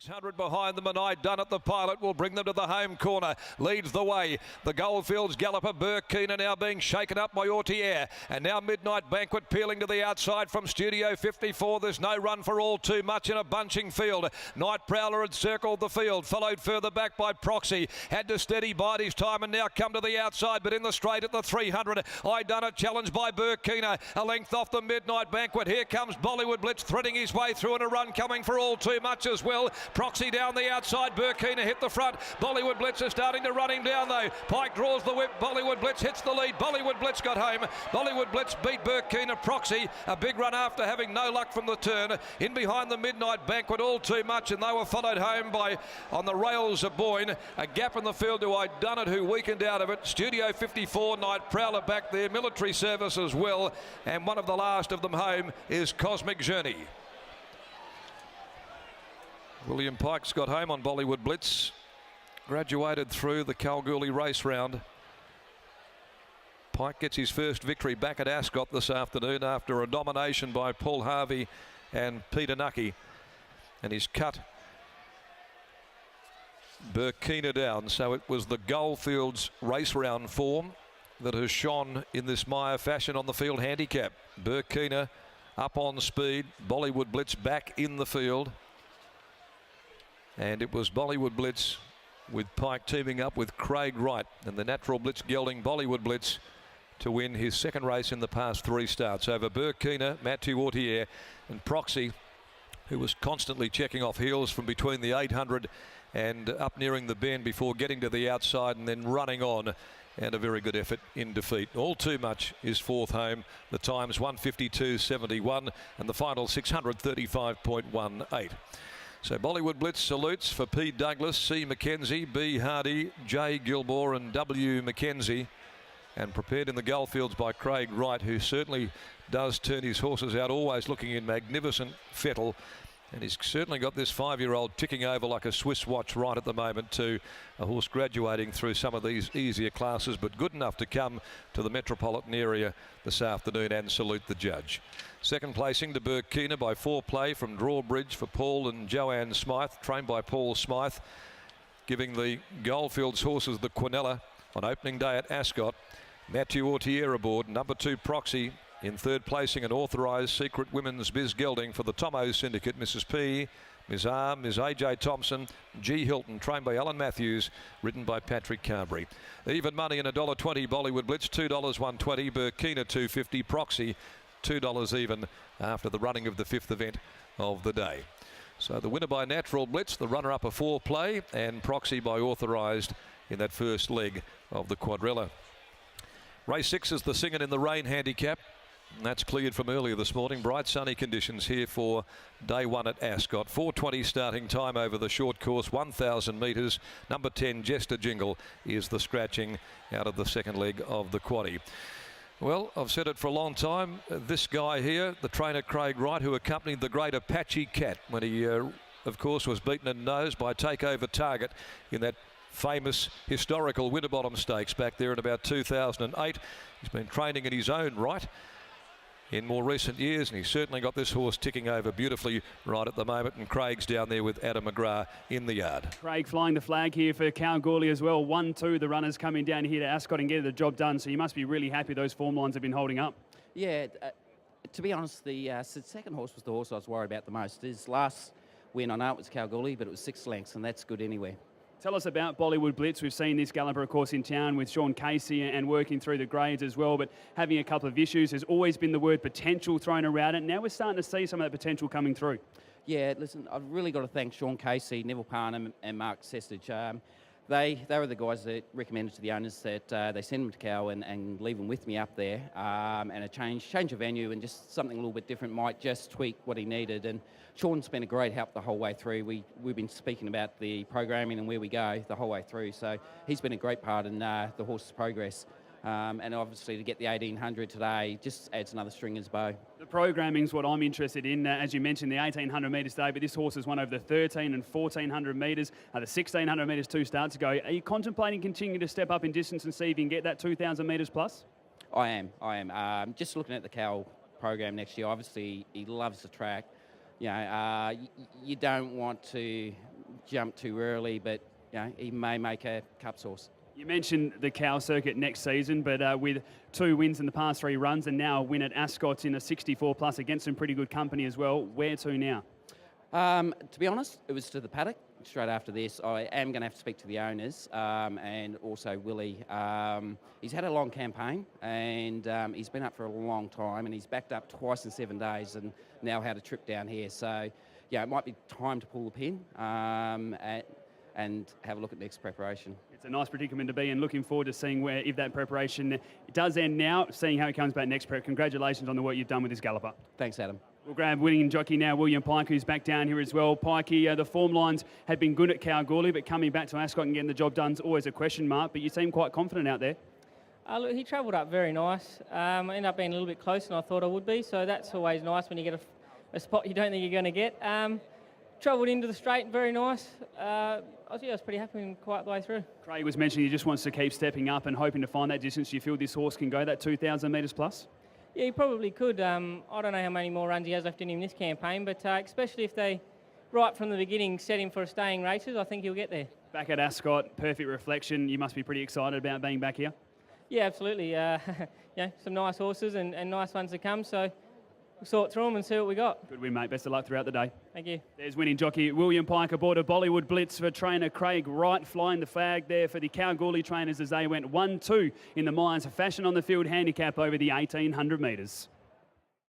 600 behind them, and I done it. The pilot will bring them to the home corner. Leads the way. The Goldfields galloper Burkina now being shaken up by Autier. And now Midnight Banquet peeling to the outside from Studio 54. There's no run for all too much in a bunching field. Night Prowler had circled the field, followed further back by Proxy. Had to steady bide his time and now come to the outside, but in the straight at the 300. I done it, challenged by Burkina. A length off the Midnight Banquet. Here comes Bollywood Blitz threading his way through, and a run coming for all too much as well. Proxy down the outside, Burkina hit the front. Bollywood Blitz is starting to run him down though. Pike draws the whip, Bollywood Blitz hits the lead. Bollywood Blitz got home. Bollywood Blitz beat Burkina. Proxy, a big run after having no luck from the turn. In behind the Midnight Banquet all too much, and they were followed home by, on the rails of Boyne. A gap in the field to I Done It, who weakened out of it. Studio 54, Night Prowler back there. Military Service as well. And one of the last of them home is Cosmic Journey. William Pike's got home on Bollywood Blitz, graduated through the Kalgoorlie race round. Pike gets his first victory back at Ascot this afternoon after a domination by Paul Harvey and Peter Nucky, and he's cut Burkina down. So it was the Goldfields race round form that has shone in this Maya fashion on the field handicap. Burkina up on speed, Bollywood Blitz back in the field. And it was Bollywood Blitz with Pike teaming up with Craig Wright and the natural blitz gelding Bollywood Blitz to win his second race in the past three starts over Burkina, Matthew Autier and Proxy, who was constantly checking off heels from between the 800 and up nearing the bend before getting to the outside and then running on, and a very good effort in defeat. All too much is fourth home. The time's 1:52.71 and the final 635.18. So Bollywood Blitz salutes for P. Douglas, C. Mackenzie, B. Hardy, J. Gilmore and W. Mackenzie, and prepared in the Goldfields by Craig Wright, who certainly does turn his horses out, always looking in magnificent fettle. And he's certainly got this 5-year-old ticking over like a Swiss watch right at the moment too. A horse graduating through some of these easier classes, but good enough to come to the metropolitan area this afternoon and salute the judge. Second placing to Burkina by 4 play from Drawbridge for Paul and Joanne Smythe, trained by Paul Smythe, giving the Goldfields horses the Quinella on opening day at Ascot. Matthew Autier aboard, number 2 Proxy. In third placing, an authorised secret women's biz gelding for the Tomo Syndicate, Mrs. P, Ms. R, Ms. A.J. Thompson, G. Hilton, trained by Alan Matthews, ridden by Patrick Carberry. Even money in $1.20 Bollywood Blitz, $2 120, Burkina $2.50, Proxy $2 even after the running of the 5th event of the day. So the winner by Natural Blitz, the runner-up a 4 play, and Proxy by authorised in that first leg of the quadrilla. Race 6 is the Singing in the Rain handicap. And that's cleared from earlier this morning. Bright sunny conditions here for day 1 at Ascot. 4:20 starting time over the short course, 1,000 metres. Number 10 Jester Jingle is the scratching out of the second leg of the quaddie. Well, I've said it for a long time. This guy here, the trainer Craig Wright, who accompanied the great Apache Cat when he, of course, was beaten in nose by Takeover Target in that famous historical Winterbottom Stakes back there in about 2008. He's been training in his own right in more recent years, and he's certainly got this horse ticking over beautifully right at the moment, and Craig's down there with Adam McGrath in the yard. Craig flying the flag here for Kalgoorlie as well. 1-2 the runners coming down here to Ascot and getting the job done, so you must be really happy those form lines have been holding up. Yeah, to be honest, the second horse was the horse I was worried about the most. His last win, I know it was Kalgoorlie, but it was 6 lengths, and that's good anyway. Tell us about Bollywood Blitz. We've seen this galloper, of course, in town with Sean Casey and working through the grades as well, but having a couple of issues. There's always been the word potential thrown around it. Now we're starting to see some of that potential coming through. Yeah, listen, I've really got to thank Sean Casey, Neville Parnham and Mark Sestage. They were the guys that recommended to the owners that they send them to Cal and leave them with me up there, and a change of venue and just something a little bit different might just tweak what he needed. And Sean's been a great help the whole way through. We've been speaking about the programming and where we go the whole way through, so he's been a great part in the horse's progress. And obviously to get the 1800 today just adds another string as bow. The programming's what I'm interested in. As you mentioned, the 1800 metres today, but this horse has won over the 13 and 1400 metres, the 1600 metres 2 starts ago. Are you contemplating continuing to step up in distance and see if you can get that 2000 metres plus? I am. Just looking at the Cal program next year, obviously he loves the track. You don't want to jump too early, but he may make a Cups horse. You mentioned the cow circuit next season, but with 2 wins in the past 3 runs and now a win at Ascot in a 64 plus against some pretty good company as well, where to now? To be honest, it was to the paddock. Straight after this, I am going to have to speak to the owners and also Willie. He's had a long campaign and he's been up for a long time, and he's backed up twice in 7 days and now had a trip down here. So, it might be time to pull the pin and have a look at next preparation. It's a nice predicament to be in. Looking forward to seeing if that preparation does end now, seeing how he comes back next prep. Congratulations on the work you've done with this galloper. Thanks, Adam. We'll grab winning jockey now, William Pike, who's back down here as well. Pikey, the form lines had been good at Kalgoorlie, but coming back to Ascot and getting the job done is always a question mark, but you seem quite confident out there. Look, he travelled up very nice. I ended up being a little bit closer than I thought I would be, so that's always nice when you get a spot you don't think you're going to get. Travelled into the straight, very nice. I was pretty happy and quite the way through. Craig was mentioning he just wants to keep stepping up and hoping to find that distance. Do you feel this horse can go that 2,000 metres plus? Yeah, he probably could. I don't know how many more runs he has left in him this campaign, but especially if they, right from the beginning, set him for staying races, I think he'll get there. Back at Ascot, perfect reflection. You must be pretty excited about being back here. Yeah, absolutely. Some nice horses and nice ones to come, so we'll sort through them and see what we got. Good win, mate. Best of luck throughout the day. Thank you. There's winning jockey William Pike aboard a Bollywood Blitz for trainer Craig Wright, flying the flag there for the Kalgoorlie trainers as they went 1-2 in the Myers Fashion on the Field handicap over the 1,800 metres.